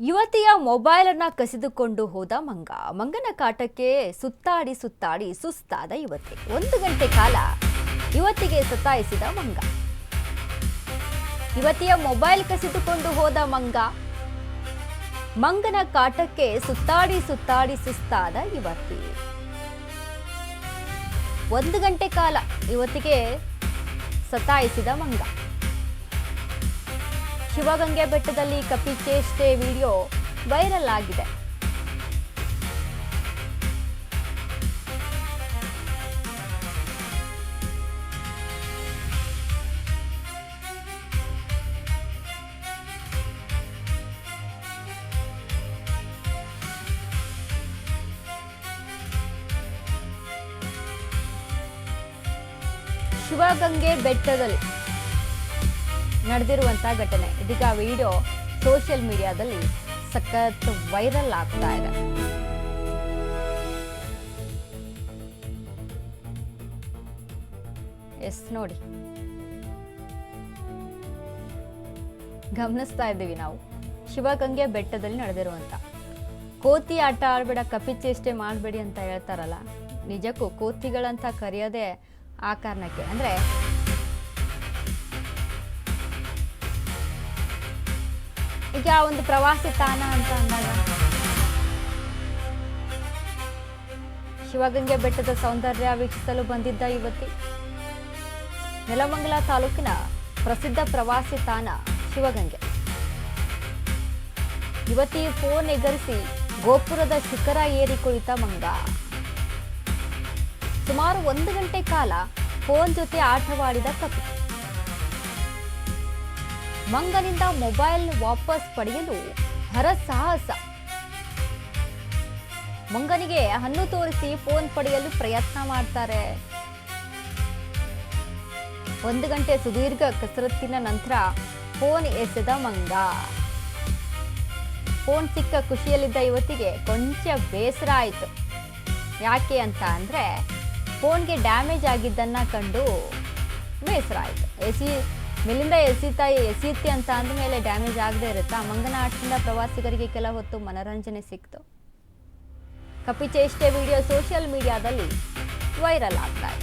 ಯುವತಿಯ ಮೊಬೈಲ್ ಅನ್ನು ಕಸಿದುಕೊಂಡು ಹೋದ ಮಂಗನ ಕಾಟಕ್ಕೆ ಸುತ್ತಾಡಿ ಸುಸ್ತಾದ ಯುವತಿ. 1 ಗಂಟೆ ಕಾಲ ಯುವತಿಗೆ ಸತಾಯಿಸಿದ ಮಂಗ. ಯುವತಿಯ ಮೊಬೈಲ್ ಕಸಿದುಕೊಂಡು ಹೋದ ಮಂಗನ ಕಾಟಕ್ಕೆ ಸುತ್ತಾಡಿ ಸುಸ್ತಾದ ಯುವತಿ. 1 ಗಂಟೆ ಕಾಲ ಯುವತಿಗೆ ಸತಾಯಿಸಿದ ಮಂಗ. ಶಿವಗಂಗೆ ಬೆಟ್ಟದಲ್ಲಿ ಕಪಿಚೇಷ್ಟೆ ವಿಡಿಯೋ ವೈರಲ್ ಆಗಿದೆ. ಶಿವಗಂಗೆ ಬೆಟ್ಟದಲ್ಲಿ ನಡೆದಿರುವಂತಹ ಘಟನೆ. ಇದೀಗ ವಿಡಿಯೋ ಸೋಷಿಯಲ್ ಮೀಡಿಯಾದಲ್ಲಿ ಸಖತ್ ವೈರಲ್ ಆಗ್ತಾ ಇದೆ. ನೋಡಿ, ಗಮನಿಸ್ತಾ ಇದ್ದೀವಿ ನಾವು. ಶಿವಗಂಗೆ ಬೆಟ್ಟದಲ್ಲಿ ನಡೆದಿರುವಂತ ಕೋತಿ ಆಟ ಆಡ್ಬೇಡ, ಕಪಿಚೇಷ್ಟೆ ಮಾಡಬೇಡಿ ಅಂತ ಹೇಳ್ತಾರಲ್ಲ, ನಿಜಕ್ಕೂ ಕೋತಿಗಳಂತ ಕರೆಯೋದೇ ಆ ಕಾರಣಕ್ಕೆ. ಅಂದ್ರೆ ಈಗ ಒಂದು ಪ್ರವಾಸಿ ತಾಣ ಅಂತ ಅಂದಾಗ ಶಿವಗಂಗೆ ಬೆಟ್ಟದ ಸೌಂದರ್ಯ ವೀಕ್ಷಿಸಲು ಬಂದಿದ್ದ ಯುವತಿ. ನೆಲಮಂಗಲ ತಾಲೂಕಿನ ಪ್ರಸಿದ್ಧ ಪ್ರವಾಸಿ ತಾಣ ಶಿವಗಂಗೆ. ಯುವತಿ ಫೋನ್ ಎಗರಿಸಿ ಗೋಪುರದ ಶಿಖರ ಏರಿ ಕುಳಿತ ಮಂಗ. ಸುಮಾರು 1 ಗಂಟೆ ಕಾಲ ಫೋನ್ ಜೊತೆ ಆಟವಾಡಿದ ಕಪಿ. ಮಂಗನಿಂದ ಮೊಬೈಲ್ ವಾಪಸ್ ಪಡೆಯಲು ಹರಸಾಹಸ. ಮಂಗನಿಗೆ ಹಣ್ಣು ತೋರಿಸಿ ಫೋನ್ ಪಡೆಯಲು ಪ್ರಯತ್ನ ಮಾಡ್ತಾರೆ. 1 ಗಂಟೆ ಸುದೀರ್ಘ ಕಸರತ್ತಿನ ನಂತರ ಫೋನ್ ಎಸೆದ ಮಂಗ. ಫೋನ್ ಸಿಕ್ಕ ಖುಷಿಯಲ್ಲಿದ್ದ ಯುವತಿಗೆ ಕೊಂಚ ಬೇಸರ ಆಯಿತು. ಯಾಕೆ ಅಂತ ಅಂದ್ರೆ ಫೋನ್ಗೆ ಡ್ಯಾಮೇಜ್ ಆಗಿದ್ದನ್ನ ಕಂಡು ಬೇಸರ ಆಯಿತು. ಮೇಲಿಂದ ಎಸೀತಿ ಅಂತ ಅಂದಮೇಲೆ ಡ್ಯಾಮೇಜ್ ಆಗದೆ ಇರುತ್ತಾ? ಮಂಗನ ಆಟದಿಂದ ಪ್ರವಾಸಿಗರಿಗೆ ಕೆಲ ಹೊತ್ತು ಮನರಂಜನೆ ಸಿಕ್ತು. ಕಪಿಚೇಷ್ಟೆ ವಿಡಿಯೋ ಸೋಷಿಯಲ್ ಮೀಡಿಯಾದಲ್ಲಿ ವೈರಲ್ ಆಗ್ತಾ ಇದೆ.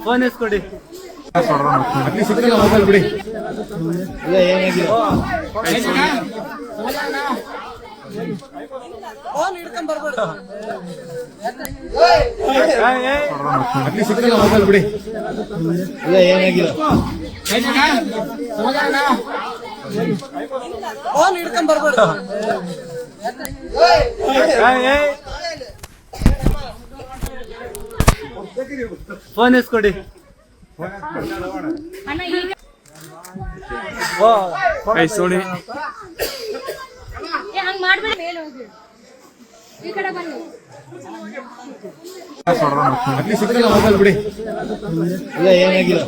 ಫೋನ್ ಇಸ್ಕೊಡಿ. ಬಿಡಿ. ಬಿಡಿ. ಇಲ್ಲ, ಏನಾಗಿಲ್ಲ. ಫೋನ್ ಹಿಡ್ಕೊಂಡ್ ಬರ್ಬೇಡ. ಫೋನ್ ಇಸ್ಕೊಡಿ. ಸೋಡಿ ಬಿಡಿ. ಇಲ್ಲ, ಏನಾಗಿಲ್ಲ.